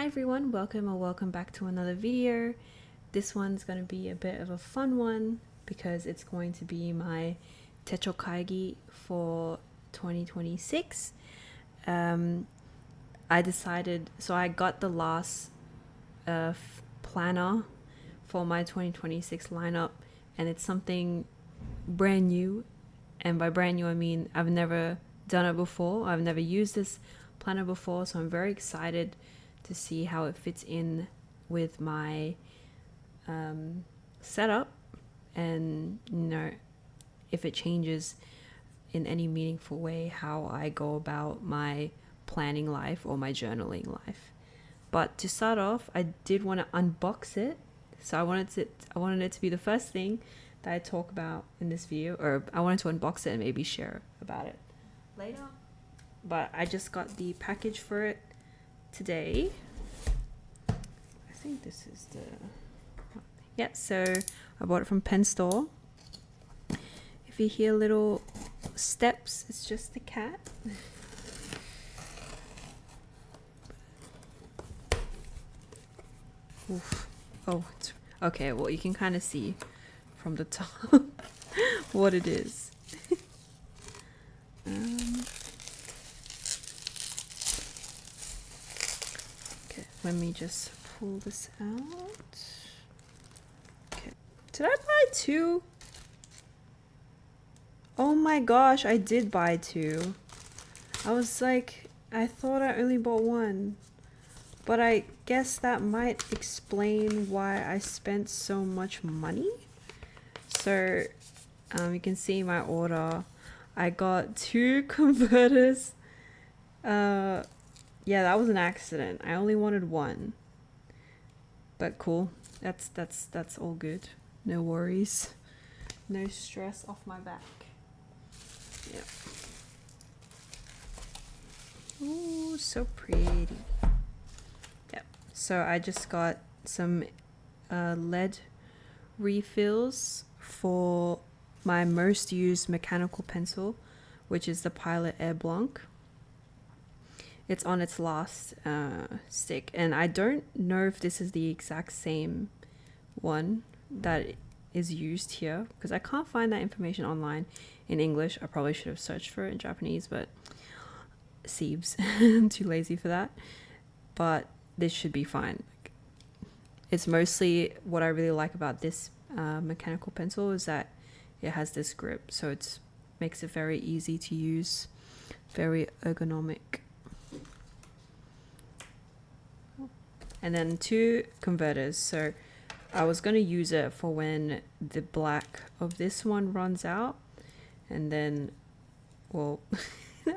Hi everyone, welcome back to another video. This one's going to be a bit of a fun one because it's going to be my Techo kaigi for 2026. I got the last planner for my 2026 lineup, and it's something brand new. And by brand new I mean I've never done it before. I've never used this planner before, so I'm very excited to see how it fits in with my setup, and if it changes in any meaningful way how I go about my planning life or my journaling life. But to start off, I did want to unbox it, so I wanted it to be the first thing that I talk about in this video, or I wanted to unbox it and maybe share about it later. But I just got the package for it today. I think this is so I bought it from Pen Store. If you hear little steps, it's just the cat. Oof. Oh, it's okay. Well, you can kind of see from the top what it is. Okay, let me just pull this out. Okay, did I buy two? Oh my gosh, I did buy two. I thought I only bought one, but I guess that might explain why I spent so much money. So you can see my order. I got two converters. Yeah, that was an accident. I only wanted one, but cool. That's all good. No worries, no stress off my back. Yep. Ooh, so pretty. Yep. So I just got some lead refills for my most used mechanical pencil, which is the Pilot Air Blanc. It's on its last stick, and I don't know if this is the exact same one that is used here because I can't find that information online in English. I probably should have searched for it in Japanese, but Siebes. I'm too lazy for that. But this should be fine. It's mostly what I really like about this mechanical pencil is that it has this grip, so it makes it very easy to use, very ergonomic. And then two converters. So I was going to use it for when the black of this one runs out, and then, well,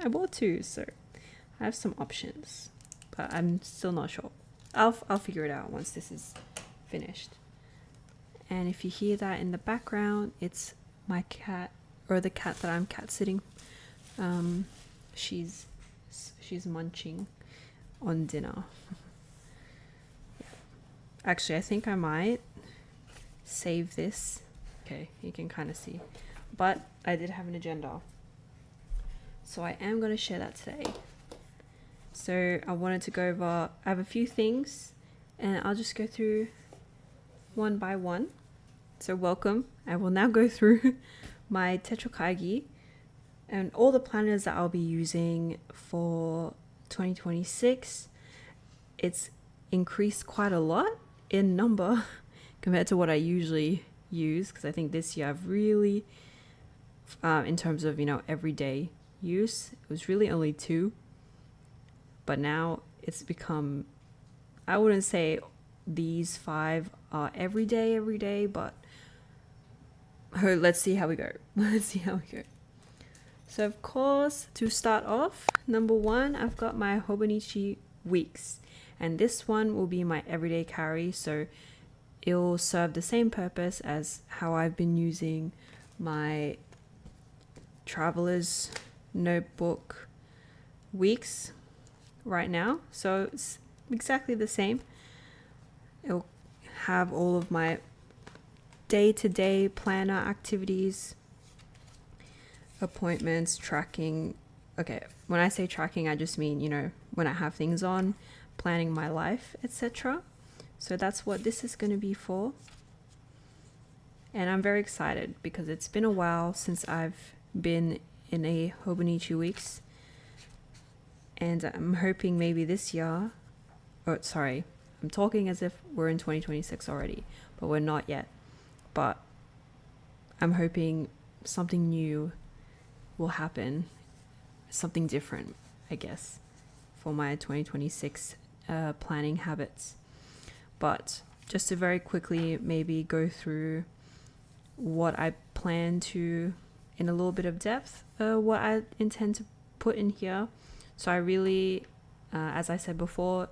I bought two, so I have some options, but I'm still not sure. I'll figure it out once this is finished. And if you hear that in the background, it's my cat, or the cat that I'm cat sitting. She's munching on dinner. Actually, I think I might save this. Okay, you can kind of see, but I did have an agenda, so I am going to share that today. So I wanted to go over, I have a few things, and I'll just go through one by one. So welcome. I will now go through my Techo kaigi and all the planners that I'll be using for 2026. It's increased quite a lot in number compared to what I usually use, because I think this year I've really, in terms of everyday use, it was really only two, but now it's become, I wouldn't say these 5 are every day, but let's see how we go. So of course, to start off, number 1, I've got my Hobonichi Weeks, and this one will be my everyday carry, so it'll serve the same purpose as how I've been using my Traveler's Notebook Weeks right now. So it's exactly the same. It'll have all of my day-to-day planner activities, appointments, tracking. Okay, when I say tracking, I just mean, when I have things on, planning my life, etc. So that's what this is going to be for. And I'm very excited because it's been a while since I've been in a Hobonichi Weeks. And I'm hoping maybe this year, I'm talking as if we're in 2026 already, but we're not yet. But I'm hoping something new will happen, something different, I guess, for my 2026 planning habits. But just to very quickly maybe go through what I plan to, in a little bit of depth, what I intend to put in here. So I really, as I said before,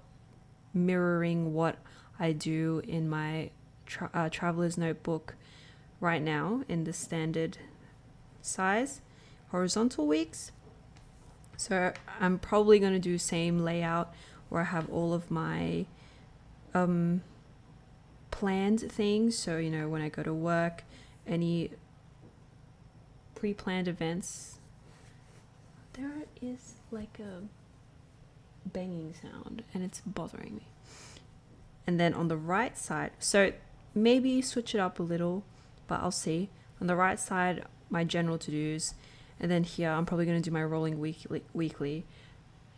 mirroring what I do in my traveler's notebook right now in the standard size horizontal weeks. So I'm probably going to do same layout where I have all of my planned things. So, you know, when I go to work, any pre-planned events. There is like a banging sound and it's bothering me. And then on the right side, so maybe switch it up a little, but I'll see. On the right side, my general to-dos, and then here I'm probably going to do my rolling weekly.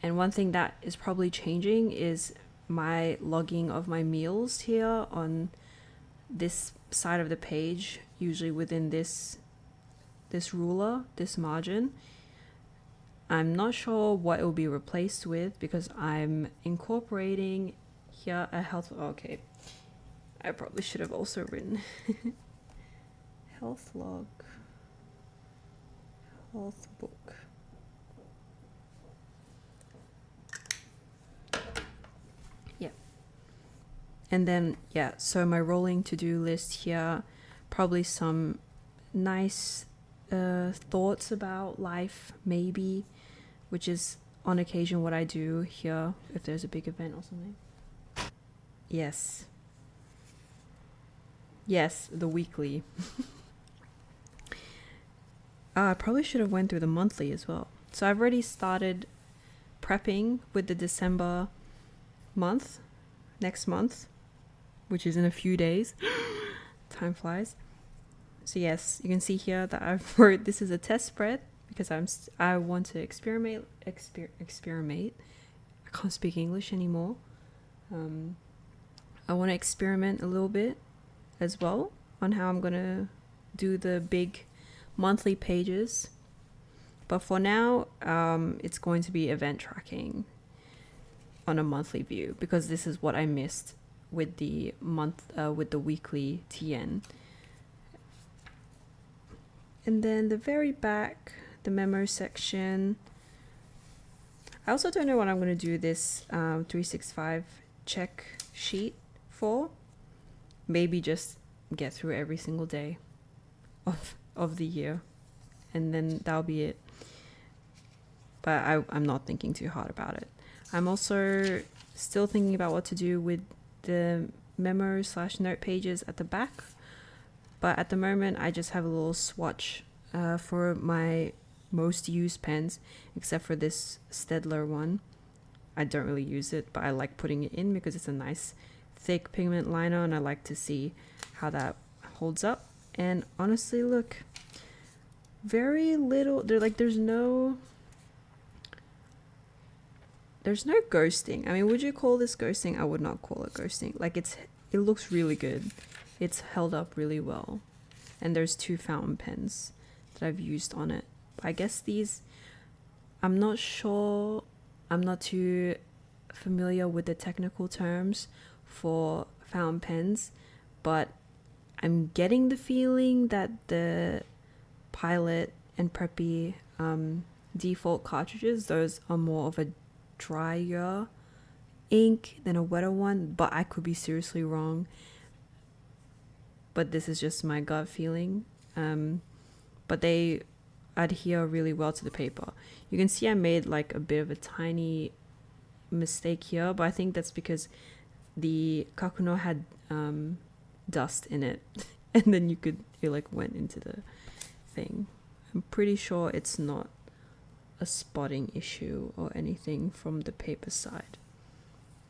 And one thing that is probably changing is my logging of my meals here on this side of the page, usually within this ruler, this margin. I'm not sure what it will be replaced with because I'm incorporating here a health. Okay, I probably should have also written health log, health book. Yeah. And then, yeah, so my rolling to-do list here, probably some nice thoughts about life, maybe, which is on occasion what I do here if there's a big event or something. Yes, the weekly. I probably should have went through the monthly as well. So I've already started prepping with the December month, next month, which is in a few days. Time flies. So yes, you can see here that I've wrote this is a test spread because I want to experiment. I can't speak English anymore. I want to experiment a little bit as well on how I'm gonna do the big monthly pages. But for now, it's going to be event tracking on a monthly view because this is what I missed with the with the weekly TN. And then the very back, the memo section. I also don't know what I'm going to do this 365 check sheet for. Maybe just get through every single day of the year. And then that'll be it. But I'm not thinking too hard about it. I'm also still thinking about what to do with the memo/note pages at the back. But at the moment, I just have a little swatch for my most used pens, except for this Stedler one. I don't really use it, but I like putting it in because it's a nice thick pigment liner and I like to see how that holds up. And honestly, look, very little, there's no ghosting. I mean, would you call this ghosting? I would not call it ghosting. Like it looks really good. It's held up really well. And there's 2 fountain pens that I've used on it. I guess these, I'm not sure, I'm not too familiar with the technical terms for fountain pens, but I'm getting the feeling that the Pilot and Preppy default cartridges, those are more of a drier ink than a wetter one, but I could be seriously wrong. But this is just my gut feeling. But they adhere really well to the paper. You can see I made like a bit of a tiny mistake here, but I think that's because the Kakuno had dust in it and then it like went into the thing. I'm pretty sure it's not a spotting issue or anything from the paper side.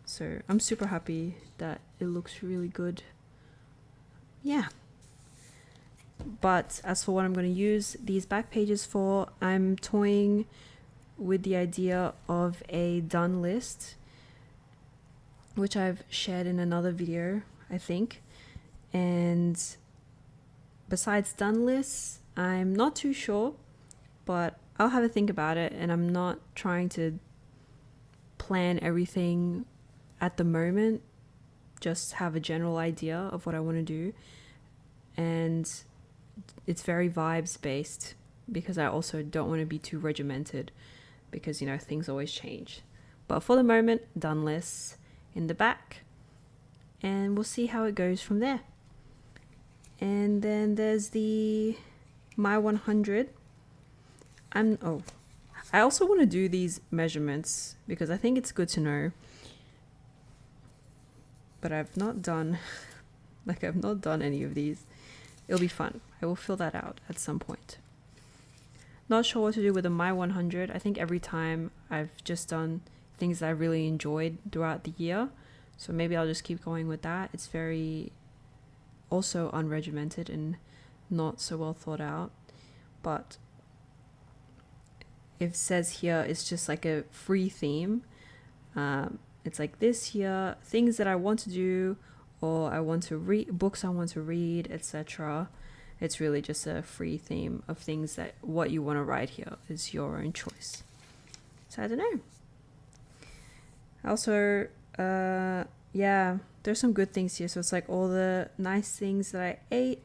So I'm super happy that it looks really good. Yeah. But as for what I'm going to use these back pages for, I'm toying with the idea of a done list, which I've shared in another video, I think. And besides done lists, I'm not too sure, but I'll have a think about it, and I'm not trying to plan everything at the moment, just have a general idea of what I want to do. And it's very vibes based, because I also don't want to be too regimented, because things always change. But for the moment, done lists in the back, and we'll see how it goes from there. And then there's the My 100. I also want to do these measurements because I think it's good to know, but I've not done any of these. It'll be fun. I will fill that out at some point. Not sure what to do with the My 100. I think every time I've just done things that I really enjoyed throughout the year. So maybe I'll just keep going with that. It's very also unregimented and not so well thought out. But it says here it's just like a free theme. It's like this here, things that I want to do, or I want to read, books I want to read, etc. It's really just a free theme of things that what you want to write here is your own choice. So I don't know. Also, there's some good things here. So it's like all the nice things that I ate,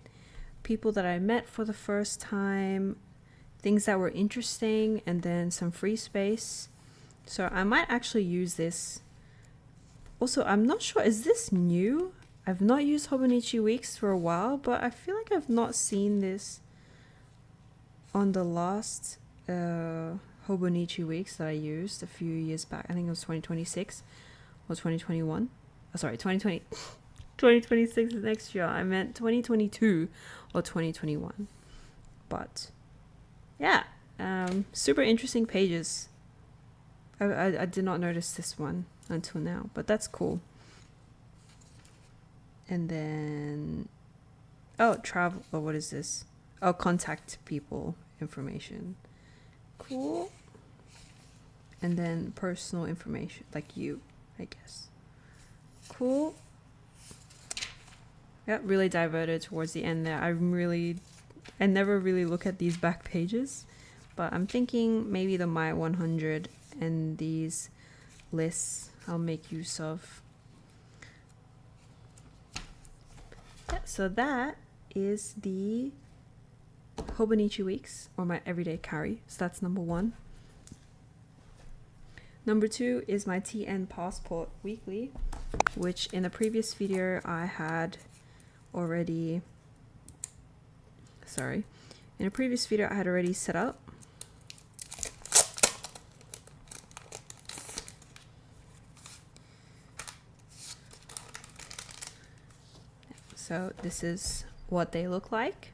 people that I met for the first time, things that were interesting, and then some free space. So I might actually use this. Also, I'm not sure, is this new? I've not used Hobonichi Weeks for a while, but I feel like I've not seen this on the last Hobonichi Weeks that I used a few years back. I think it was 2026 or 2021. Oh, sorry, 2020. 2026 is next year. I meant 2022 or 2021. But yeah, super interesting pages. I did not notice this one until now, but that's cool. And then, travel, what is this? Contact people information. Cool. And then personal information, like you, I guess. Cool. Yeah, really diverted towards the end there. I never really look at these back pages, but I'm thinking maybe the My 100 and these lists I'll make use of. Yeah, so that is the Hobonichi Weeks, or my everyday carry. So that's number 1. Number 2 is my TN Passport Weekly, which in the previous video I had already set up. So this is what they look like.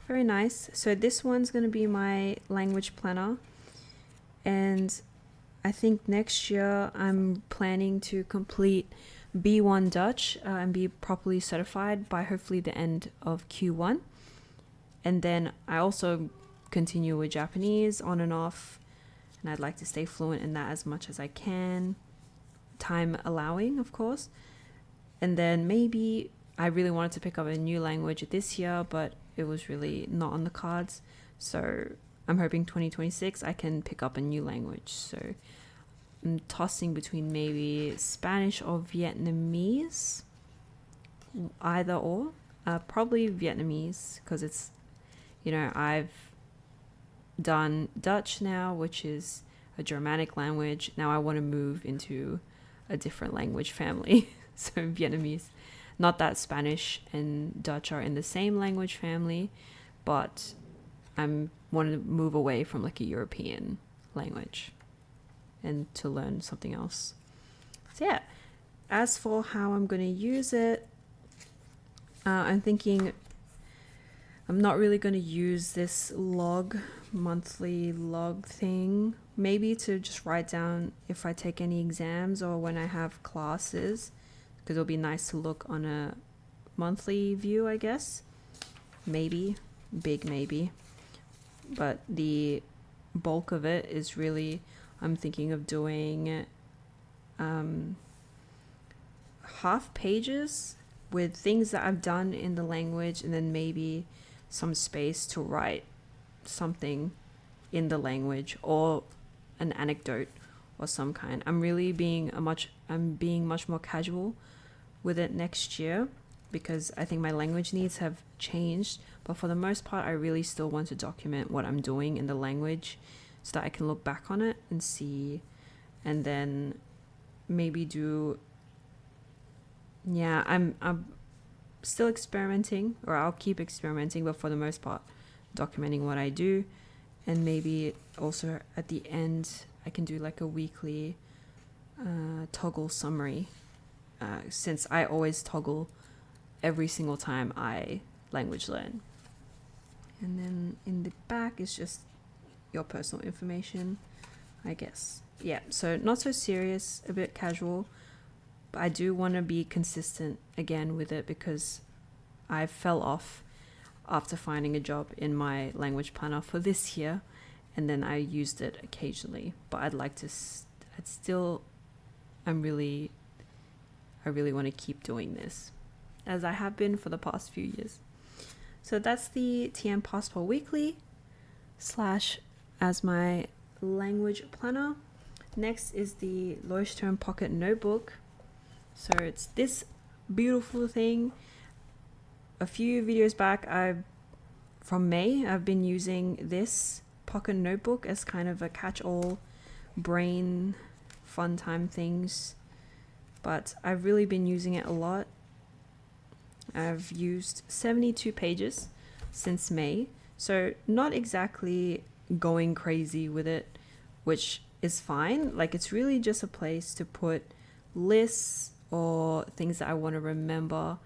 Very nice. So this one's going to be my language planner, and I think next year I'm planning to complete B1 Dutch and be properly certified by hopefully the end of Q1. And then I also continue with Japanese on and off, and I'd like to stay fluent in that as much as I can, time allowing, of course. And then maybe I really wanted to pick up a new language this year, but it was really not on the cards. So I'm hoping 2026 I can pick up a new language. So I'm tossing between maybe Spanish or Vietnamese, either or. Probably Vietnamese, because it's, I've done Dutch now, which is a Germanic language. Now I want to move into a different language family. So Vietnamese. Not that Spanish and Dutch are in the same language family, but I want to move away from like a European language and to learn something else. So yeah, as for how I'm going to use it, I'm thinking I'm not really going to use this monthly log thing, maybe to just write down if I take any exams or when I have classes, because it'll be nice to look on a monthly view, I guess. Maybe, big maybe. But the bulk of it is really, I'm thinking of doing half pages with things that I've done in the language, and then maybe some space to write something in the language or an anecdote or some kind. I'm being much more casual with it next year, because I think my language needs have changed. But for the most part, I really still want to document what I'm doing in the language so that I can look back on it and see, and then maybe do, yeah, I'm still experimenting, or I'll keep experimenting, but for the most part, documenting what I do. And maybe also at the end, I can do like a weekly toggle summary, since I always toggle every single time I language learn. And then in the back is just your personal information, I guess. Yeah, so not so serious, a bit casual, but I do want to be consistent again with it, because I fell off after finding a job in my language planner for this year, and then I used it occasionally. But I really want to keep doing this, as I have been for the past few years. So that's the TM Passport Weekly / as my language planner. Next is the Leuchtturm Pocket Notebook. So it's this beautiful thing. A few videos back, from May, I've been using this pocket notebook as kind of a catch-all brain fun time things, but I've really been using it a lot. I've used 72 pages since May, so not exactly going crazy with it, which is fine. Like, it's really just a place to put lists or things that I want to remember,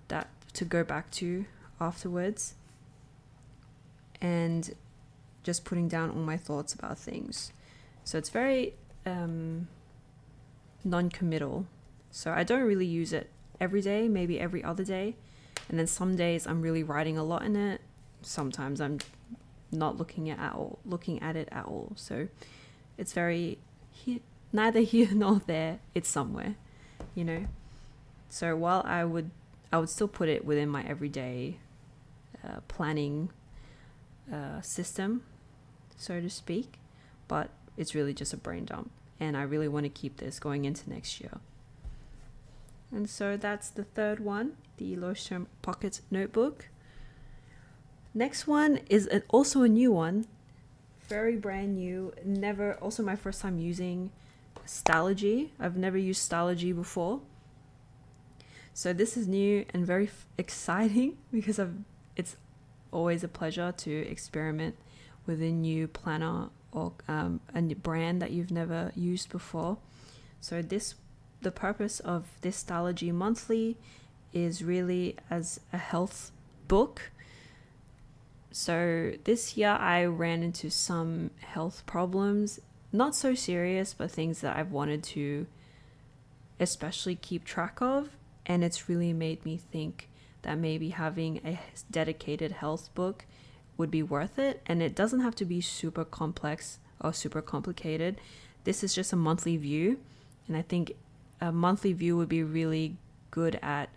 that to go back to afterwards, and just putting down all my thoughts about things. So it's very non-committal. So I don't really use it every day, maybe every other day. And then some days I'm really writing a lot in it. Sometimes I'm not looking at it at all. So it's very neither here nor there. It's somewhere, you know. So while I would still put it within my everyday planning system, so to speak, but it's really just a brain dump, and I really want to keep this going into next year. And so that's the third one, the Leuchtturm Pocket Notebook. Next one is also a new one, very brand new. Also my first time using Stalogy. I've never used Stalogy before. So this is new and very exciting, because it's always a pleasure to experiment with a new planner or a new brand that you've never used before. So the purpose of this Stalogy monthly is really as a health book. So this year I ran into some health problems, not so serious, but things that I've wanted to especially keep track of. And it's really made me think that maybe having a dedicated health book would be worth it. And it doesn't have to be super complex or super complicated. This is just a monthly view. And I think a monthly view would be really good at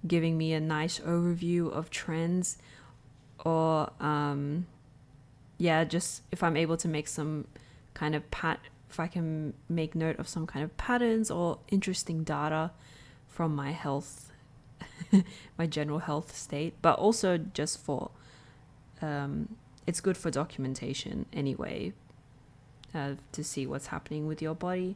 giving me a nice overview of trends, or just if I'm able to make some kind of if I can make note of some kind of patterns or interesting data from my health, my general health state, but also just for, it's good for documentation anyway, to see what's happening with your body.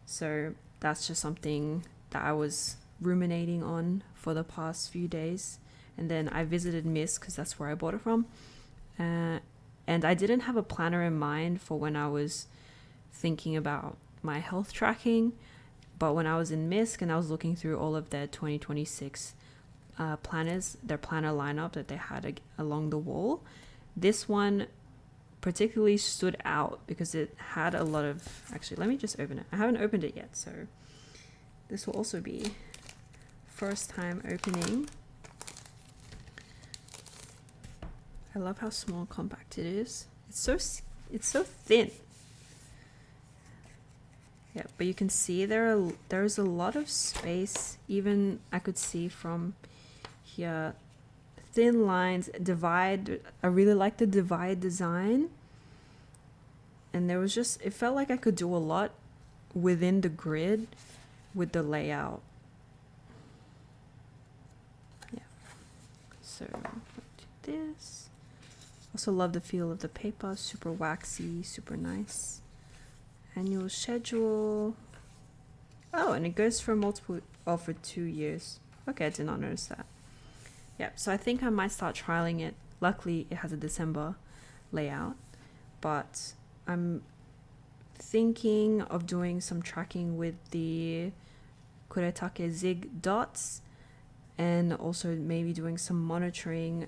So that's just something that I was ruminating on for the past few days. And then I visited Miss, because that's where I bought it from. And I didn't have a planner in mind for when I was thinking about my health tracking. But when I was in MISC and I was looking through all of their 2026 planners, their planner lineup that they had along the wall, this one particularly stood out because it had a lot of, actually let me just open it. I haven't opened it yet, so this will also be first time opening. I love how small and compact it is. It's so thin. Yeah, but you can see there's a lot of space. Even I could see from here, thin lines, divide. I really like the divide design. And there was just, it felt like I could do a lot within the grid with the layout. Yeah. So do this. Also love the feel of the paper, super waxy, super nice. Annual schedule. Oh, and it goes for for 2 years. Okay, I did not notice that. Yeah, so I think I might start trialing it. Luckily, it has a December layout, but I'm thinking of doing some tracking with the Kuretake Zig dots, and also maybe doing some monitoring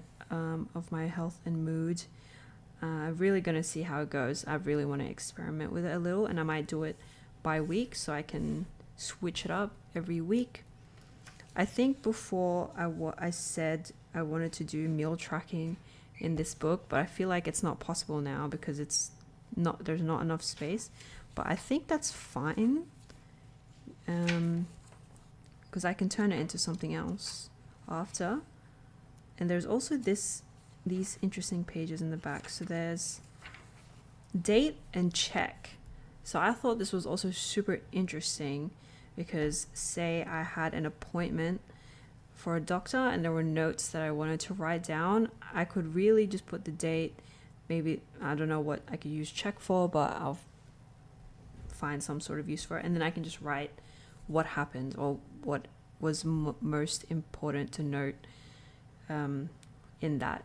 of my health and mood. I'm really going to see how it goes. I really want to experiment with it a little, and I might do it by week so I can switch it up every week. I think before I said I wanted to do meal tracking in this book, but I feel like it's not possible now because there's not enough space. But I think that's fine, because I can turn it into something else after. And there's also these interesting pages in the back. So there's date and check. So I thought this was also super interesting because say I had an appointment for a doctor and there were notes that I wanted to write down, I could really just put the date. Maybe, I don't know what I could use check for, but I'll find some sort of use for it. And then I can just write what happened or what was most important to note in that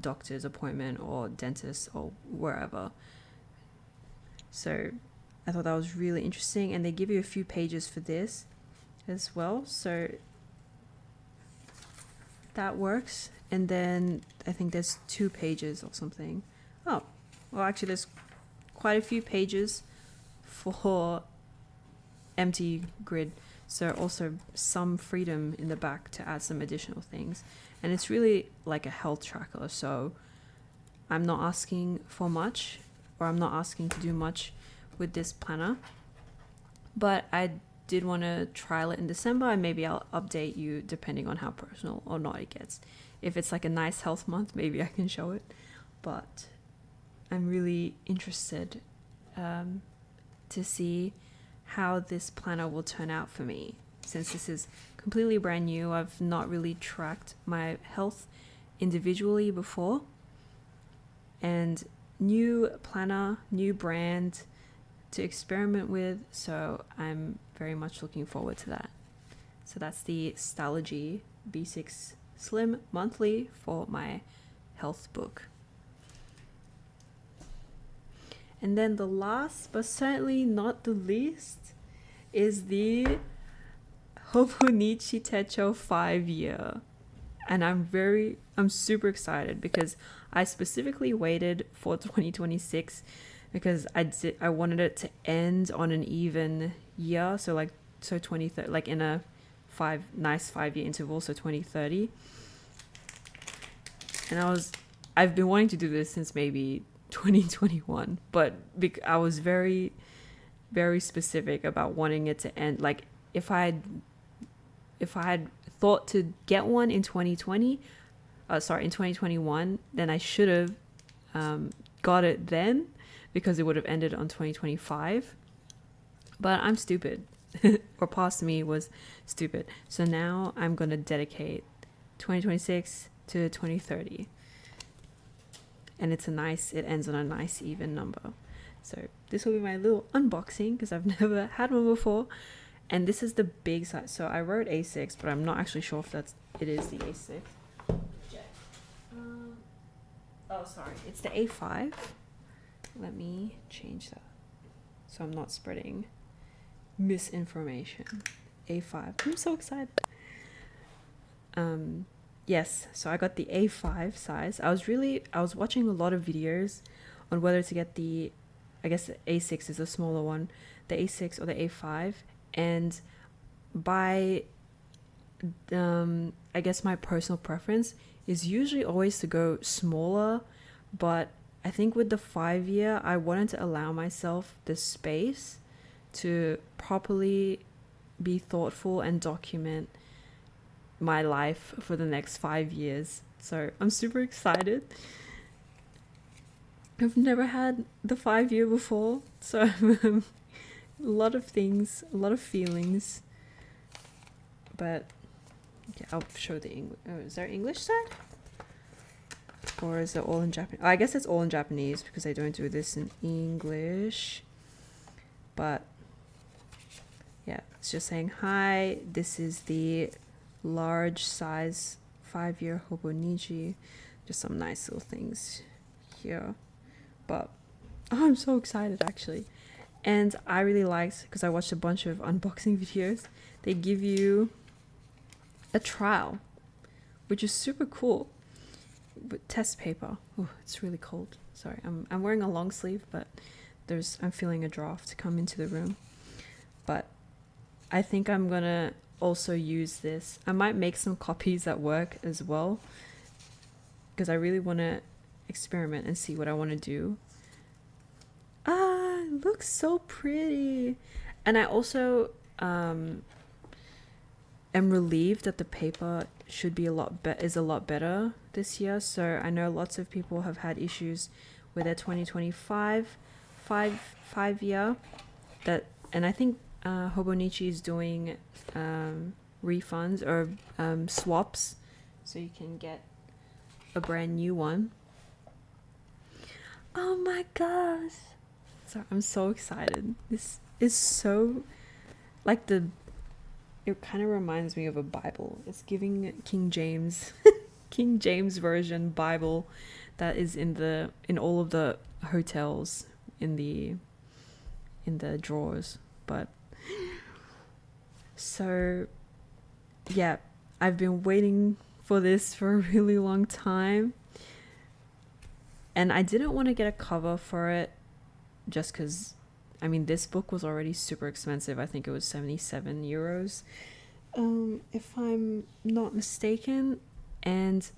doctor's appointment or dentist or wherever. So I thought that was really interesting, and they give you a few pages for this as well, so that works. And then I think there's 2 pages or something. Oh, well, actually there's quite a few pages for empty grid, so also some freedom in the back to add some additional things. And it's really like a health tracker, so I'm not asking for much, or I'm not asking to do much with this planner. But I did want to trial it in December, and maybe I'll update you depending on how personal or not it gets. If it's like a nice health month, maybe I can show it. But I'm really interested to see how this planner will turn out for me. Since this is completely brand new, I've not really tracked my health individually before. And new planner, new brand to experiment with, so I'm very much looking forward to that. So that's the Stalogy B6 Slim Monthly for my health book. And then the last, but certainly not the least, is the Hobonichi Techo 5-year. And I'm super excited because I specifically waited for 2026 because I wanted it to end on an even year, so 2030, like in a nice 5-year interval, so 2030. And I've been wanting to do this since maybe 2021, but I was very, very specific about wanting it to end. Like if I had thought to get one in 2021, then I should have got it then, because it would have ended on 2025. But I'm stupid, or past me was stupid. So now I'm going to dedicate 2026 to 2030. And it ends on a nice even number. So this will be my little unboxing because I've never had one before. And this is the big size. So I wrote A6, but I'm not actually sure if it is the A6. Oh, sorry. It's the A5. Let me change that so I'm not spreading misinformation. A5. I'm so excited. Yes, so I got the A5 size. I was watching a lot of videos on whether to get the, I guess the A6 is a smaller one, the A6 or the A5. And by I guess my personal preference is usually always to go smaller, but I think with the 5-year, I wanted to allow myself the space to properly be thoughtful and document my life for the next 5 years. So I'm super excited. I've never had the 5-year before, so a lot of things, a lot of feelings. But okay, I'll show the English. Oh, is there English side? Or is it all in Japanese? Oh, I guess it's all in Japanese because I don't do this in English. But yeah, it's just saying, hi, this is the large size 5-year Hobonichi. Just some nice little things here. But oh, I'm so excited actually. And I really liked, because I watched a bunch of unboxing videos, they give you a trial, which is super cool. With test paper. Oh, it's really cold. Sorry, I'm wearing a long sleeve, but I'm feeling a draft come into the room. But I think I'm gonna also use this. I might make some copies at work as well, because I really want to experiment and see what I want to do. It looks so pretty. And I also am relieved that the paper should be is a lot better this year. So I know lots of people have had issues with their 2025 5-year, and I think Hobonichi is doing refunds or swaps, so you can get a brand new one. Oh my gosh, so I'm so excited. This is so like it kind of reminds me of a Bible. It's giving King James King James version Bible that is in all of the hotels in the drawers. But so yeah, I've been waiting for this for a really long time, and I didn't want to get a cover for it just because, I mean, this book was already super expensive. I think it was 77 euros, if I'm not mistaken, and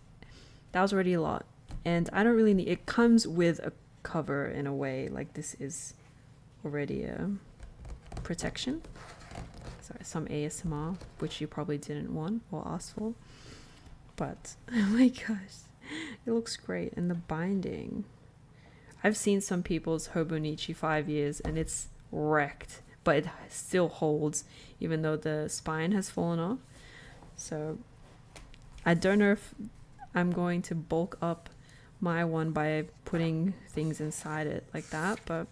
that was already a lot. And I don't really need, it comes with a cover in a way, like this is already a protection. Sorry, some ASMR, which you probably didn't want or ask for. But, oh my gosh, it looks great. And the binding, I've seen some people's Hobonichi 5 years and it's wrecked, but it still holds even though the spine has fallen off. So I don't know if I'm going to bulk up my one by putting things inside it like that, but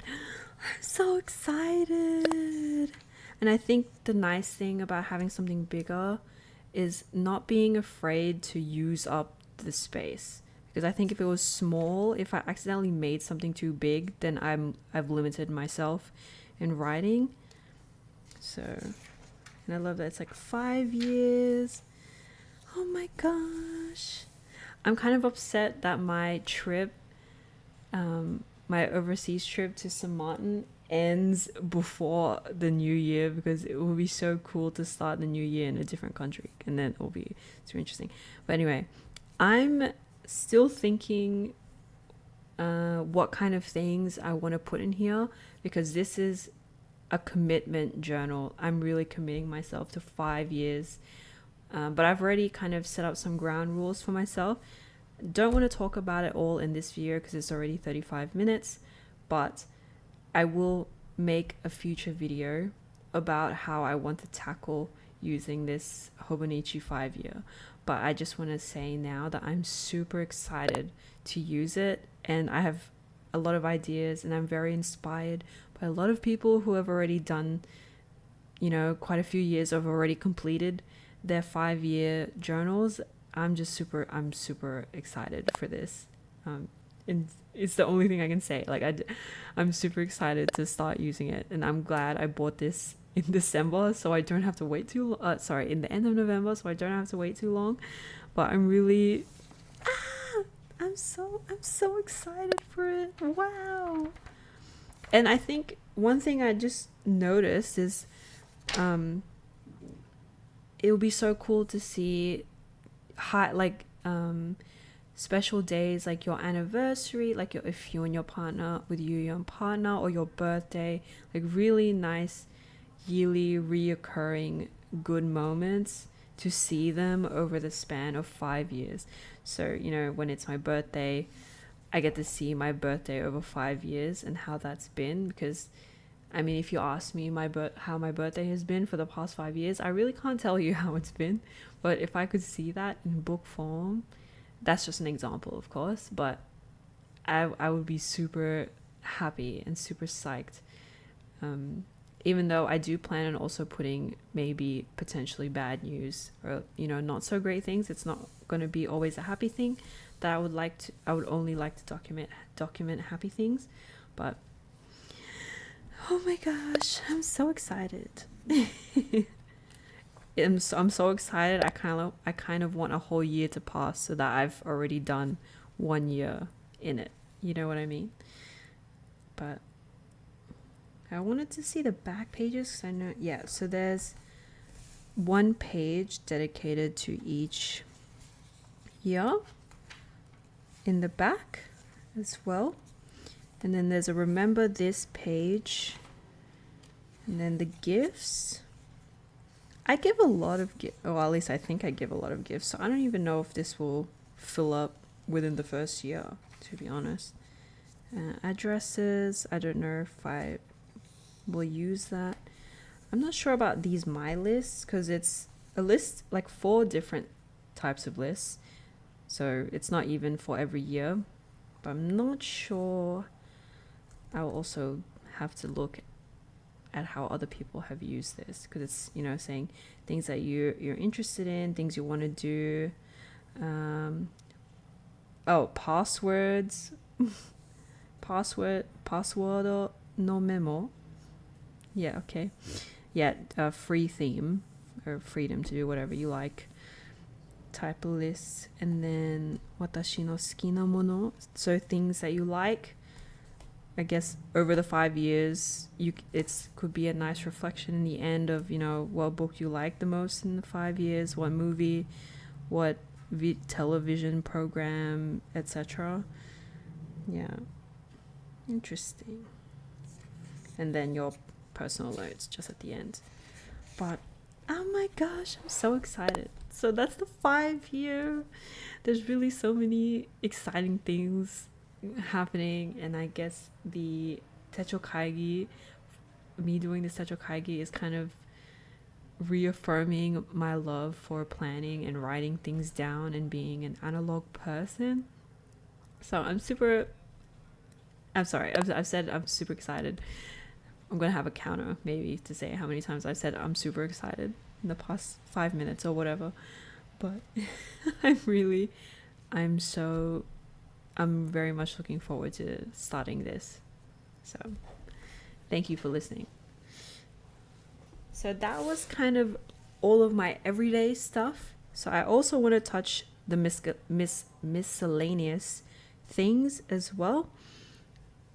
I'm so excited. And I think the nice thing about having something bigger is not being afraid to use up the space. Because I think if it was small, if I accidentally made something too big, then I've limited myself in writing. So, and I love that it's like 5 years. Oh my gosh. I'm kind of upset that my trip, my overseas trip to St. Martin ends before the new year, because it will be so cool to start the new year in a different country, and then it will be super interesting. But anyway, I'm still thinking what kind of things I want to put in here, because this is a commitment journal. I'm really committing myself to 5 years, but I've already kind of set up some ground rules for myself. Don't want to talk about it all in this video because it's already 35 minutes, but I will make a future video about how I want to tackle using this Hobonichi 5-year. But I just want to say now that I'm super excited to use it, and I have a lot of ideas, and I'm very inspired by a lot of people who have already done, you know, quite a few years, have already completed their 5-year journals. I'm super excited for this. And it's the only thing I can say. Like I'm super excited to start using it, and I'm glad I bought this in December, so I don't have to wait too in the end of November, so I don't have to wait too long. But I'm I'm so excited for it. Wow. And I think one thing I just noticed is it would be so cool to see special days like your anniversary, like if you and your partner, with you and partner, or your birthday, like really nice yearly reoccurring good moments, to see them over the span of 5 years. So, you know, when it's my birthday, I get to see my birthday over 5 years and how that's been. Because I mean, if you ask me how my birthday has been for the past 5 years, I really can't tell you how it's been. But if I could see that in book form, that's just an example, of course, but I would be super happy and super psyched. Even though I do plan on also putting maybe potentially bad news, or, you know, not so great things. It's not going to be always a happy thing. That I would only like to document happy things. But oh my gosh, I'm so excited. I'm so excited. I kind of want a whole year to pass so that I've already done 1 year in it. You know what I mean? But I wanted to see the back pages, because I know, yeah, so there's one page dedicated to each year in the back as well. And then there's a remember this page. And then the gifts. I give a lot of gifts, or at least I think I give a lot of gifts. So I don't even know if this will fill up within the first year, to be honest. Addresses, I don't know if I will use that. I'm not sure about these my lists, because it's a list, like 4 different types of lists. So it's not even for every year. But I'm not sure. I'll also have to look at how other people have used this, because it's, you know, saying things that you're interested in, things you want to do. Passwords. Password no memo. Yeah, okay. Yeah, free theme, or freedom to do whatever you like type of list. And then watashi no suki na mono, so things that you like. I guess over the 5 years, it could be a nice reflection in the end of, you know, what book you like the most in the 5 years, what movie, what television program, etc. Yeah, interesting. And then your personal notes just at the end. But oh my gosh, I'm so excited. So that's the 5 year. There's really so many exciting things happening, and I guess the Techo kaigi, me doing this Techo kaigi, is kind of reaffirming my love for planning and writing things down and being an analog person. So I've said I'm super excited. I'm gonna have a counter maybe to say how many times I've said I'm super excited in the past 5 minutes or whatever. But I'm very much looking forward to starting this. So thank you for listening. So that was kind of all of my everyday stuff. So I also want to touch the miscellaneous things as well.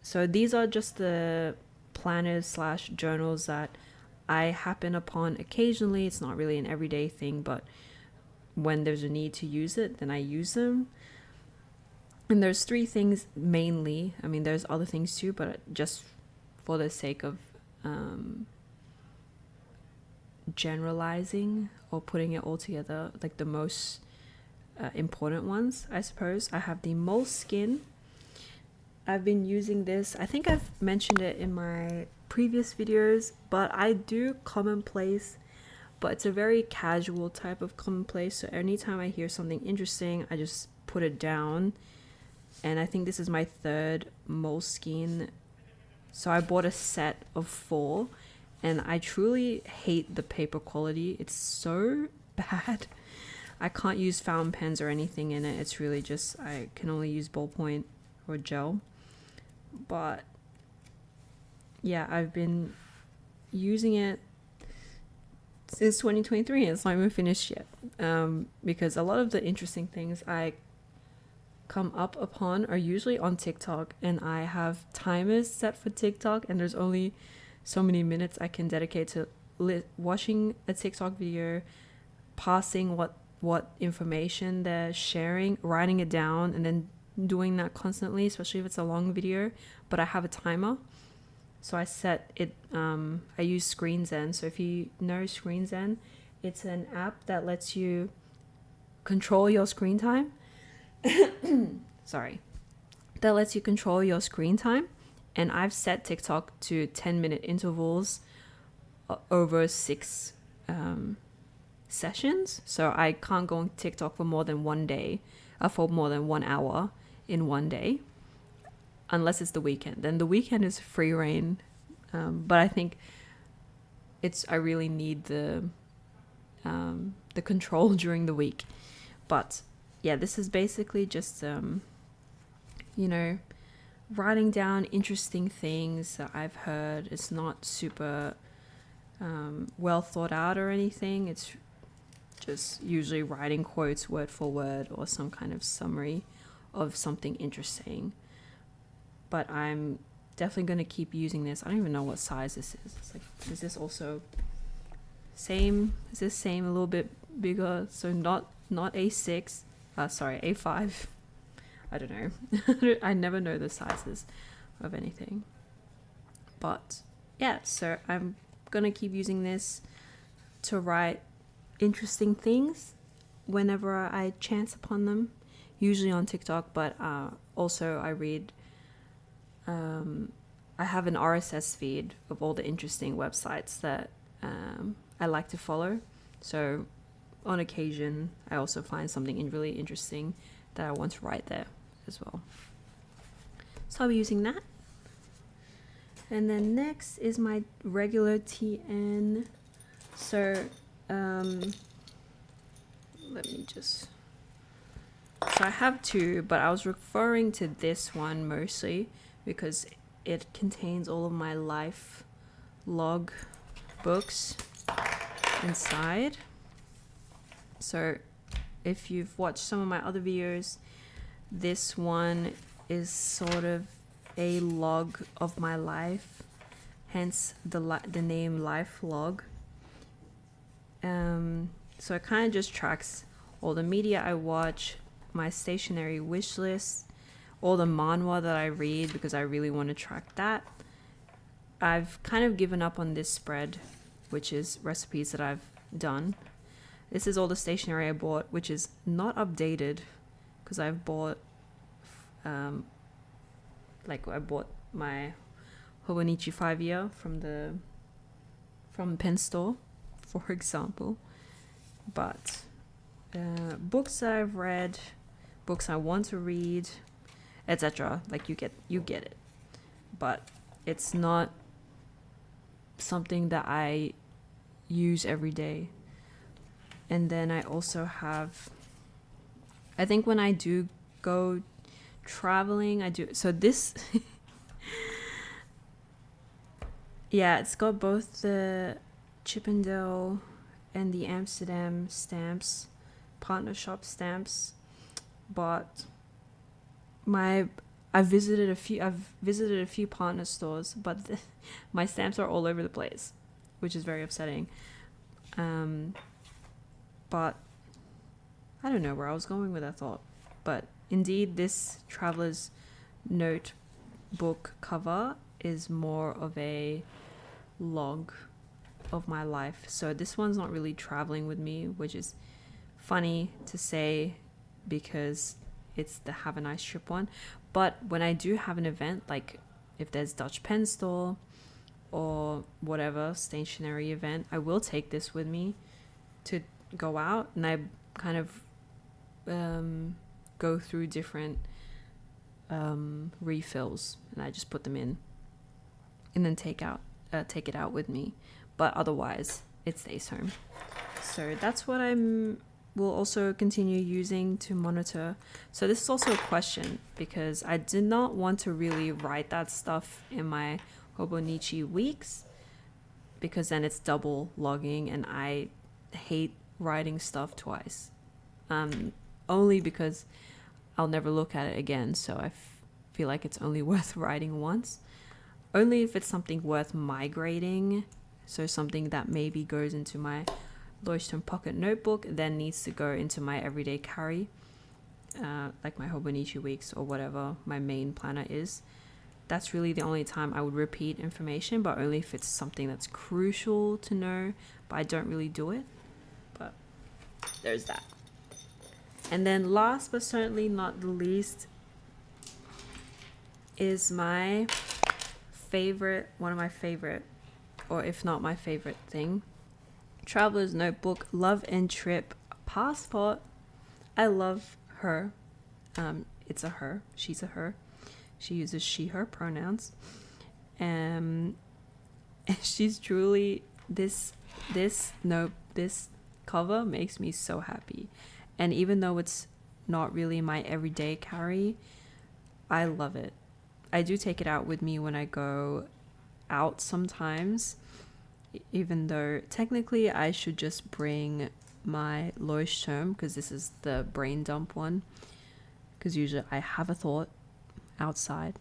So these are just the planners / journals that I happen upon occasionally. It's not really an everyday thing, but when there's a need to use it, then I use them. And there's 3 things mainly. I mean, there's other things too, but just for the sake of generalizing or putting it all together, like the most important ones, I suppose. I have the Moleskin. I've been using this. I think I've mentioned it in my previous videos, but I do commonplace, but it's a very casual type of commonplace. So anytime I hear something interesting, I just put it down. And I think this is my 3rd Moleskin. So I bought a set of 4, and I truly hate the paper quality. It's so bad. I can't use fountain pens or anything in it. It's really just, I can only use ballpoint or gel. But yeah, I've been using it since 2023, and it's not even finished yet. Because a lot of the interesting things I come up upon are usually on TikTok, and I have timers set for TikTok, and there's only so many minutes I can dedicate to watching a TikTok video, passing what information they're sharing, writing it down, and then doing that constantly, especially if it's a long video. But I have a timer, so I set it. I use ScreenZen. So if you know ScreenZen, it's an app that lets you control your screen time. Sorry, that lets you control your screen time, and I've set TikTok to 10-minute intervals over 6 sessions. So I can't go on TikTok for more than 1 day, for more than 1 hour in 1 day, unless it's the weekend. Then the weekend is free reign. But I think I really need the control during the week. But yeah, this is basically just writing down interesting things that I've heard. It's not super well thought out or anything. It's just usually writing quotes word for word or some kind of summary of something interesting. But I'm definitely going to keep using this. I don't even know what size this is. It's like, is this also same? Is this same, a little bit bigger? So not A6, sorry, A5. I don't know. I never know the sizes of anything. But yeah, so I'm going to keep using this to write interesting things whenever I chance upon them, usually on TikTok, but also I read, I have an RSS feed of all the interesting websites that I like to follow. So on occasion, I also find something really interesting that I want to write there as well. So I'll be using that. And then next is my regular TN. So let me just... So I have two, but I was referring to this one mostly because it contains all of my life log books inside. So if you've watched some of my other videos, this one is sort of a log of my life, hence the name life log. So it kind of just tracks all the media I watch, my stationery wish list, all the manhwa that I read because I really want to track that. I've kind of given up on this spread, which is recipes that I've done. This is all the stationery I bought, which is not updated because I've bought, I bought my Hobonichi 5-year from Pen Store, for example. But books that I've read, books I want to read, etc. Like you get it. But it's not something that I use every day. And then I also have, I think when I do go traveling, I do, so this, yeah, it's got both the Chippendale and the Amsterdam stamps, partner shop stamps, but I've visited a few partner stores, but my stamps are all over the place, which is very upsetting. But I don't know where I was going with that thought. But indeed, this traveler's notebook cover is more of a log of my life. So this one's not really traveling with me, which is funny to say because it's the have a nice trip one. But when I do have an event, like if there's Dutch Pen Store or whatever stationery event, I will take this with me to go out, and I kind of go through different refills, and I just put them in and then take it out with me. But otherwise it stays home. So that's what will also continue using to monitor. So this is also a question because I did not want to really write that stuff in my Hobonichi Weeks because then it's double logging, and I hate writing stuff twice. Only because I'll never look at it again. So I feel like it's only worth writing once. Only if it's something worth migrating. So something that maybe goes into my Leuchtturm pocket notebook, then needs to go into my everyday carry, like my Hobonichi Weeks or whatever my main planner is. That's really the only time I would repeat information, but only if it's something that's crucial to know, but I don't really do it. But there's that. And then last but certainly not the least is my favorite, one of my favorite, or if not my favorite thing, Traveler's Notebook Love and Trip Passport. I love her. It's a her. She's a her. She uses she, her pronouns. And she's truly, this cover makes me so happy. And even though it's not really my everyday carry, I love it. I do take it out with me when I go out sometimes, even though technically I should just bring my Leuchtturm, because this is the brain dump one, because usually I have a thought outside,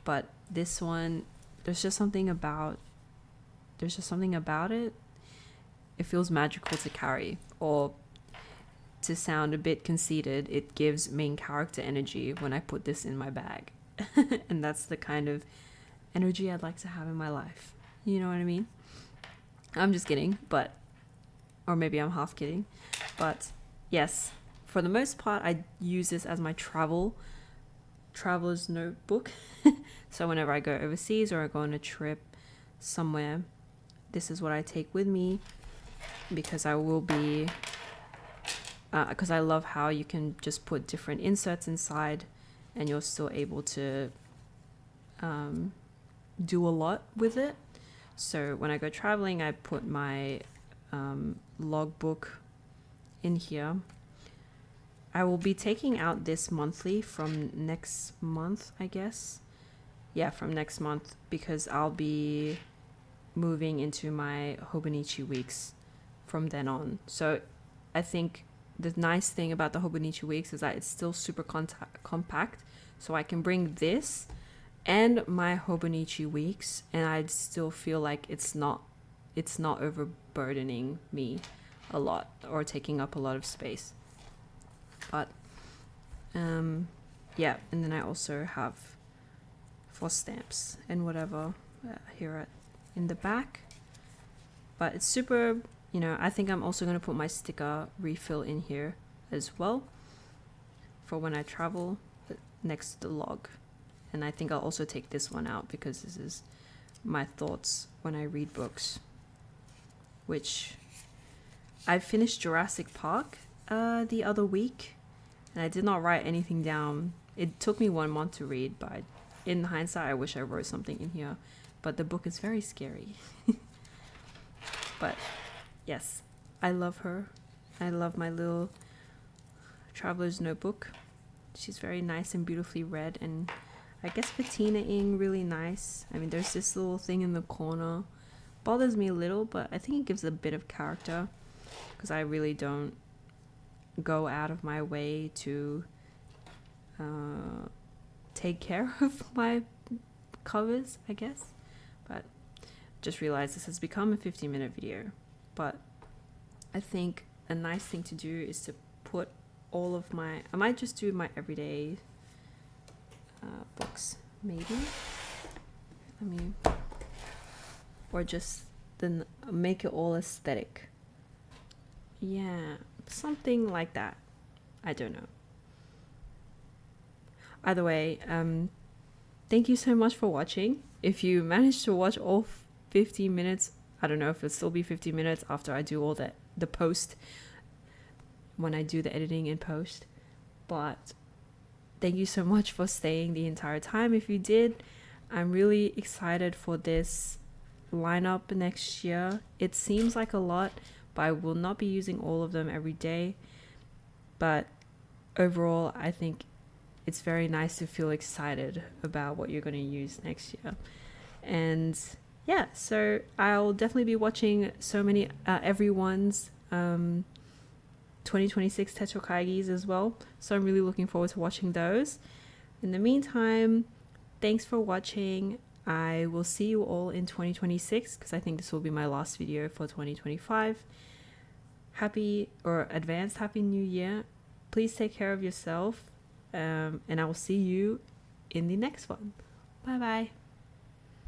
but this one, there's just something about it. It feels magical to carry, or to sound a bit conceited, it gives main character energy when I put this in my bag. And that's the kind of energy I'd like to have in my life. You know what I mean? I'm just kidding, but, or maybe I'm half kidding, but yes, for the most part, I use this as my traveler's notebook. So whenever I go overseas or I go on a trip somewhere, this is what I take with me, because I will be, because I love how you can just put different inserts inside and you're still able to do a lot with it. So when I go traveling, I put my logbook in here. I will be taking out this monthly from next month, I guess. Yeah, from next month, because I'll be moving into my Hobonichi Weeks from then on. So I think the nice thing about the Hobonichi Weeks is that it's still super compact. So I can bring this and my Hobonichi Weeks, and I'd still feel like it's not overburdening me a lot or taking up a lot of space. But yeah, and then I also have for stamps and whatever here in the back. But it's super, you know, I think I'm also going to put my sticker refill in here as well for when I travel next to the log. And I think I'll also take this one out because this is my thoughts when I read books, which I finished Jurassic Park the other week, and I did not write anything down. It took me 1 month to read, but in hindsight, I wish I wrote something in here. But the book is very scary. But yes, I love her. I love my little traveler's notebook. She's very nice and beautifully read, and I guess patinaing really nice. I mean, there's this little thing in the corner. Bothers me a little, but I think it gives a bit of character, because I really don't go out of my way to take care of my covers, I guess. But just realized this has become a 15-minute video. But I think a nice thing to do is to put all of my, I might just do my everyday books, maybe. Or just then make it all aesthetic. Yeah, something like that. I don't know. Either way, thank you so much for watching. If you managed to watch all 15 minutes, I don't know if it'll still be 15 minutes after I do all the post, when I do the editing in post. But thank you so much for staying the entire time. If you did, I'm really excited for this lineup next year. It seems like a lot, but I will not be using all of them every day. But overall, I think it's very nice to feel excited about what you're going to use next year. And yeah, so I'll definitely be watching so many everyone's 2026 Techo kaigis as well. So I'm really looking forward to watching those. In the meantime, thanks for watching. I will see you all in 2026 because I think this will be my last video for 2025. Happy or advanced Happy New Year. Please take care of yourself, and I will see you in the next one. Bye bye.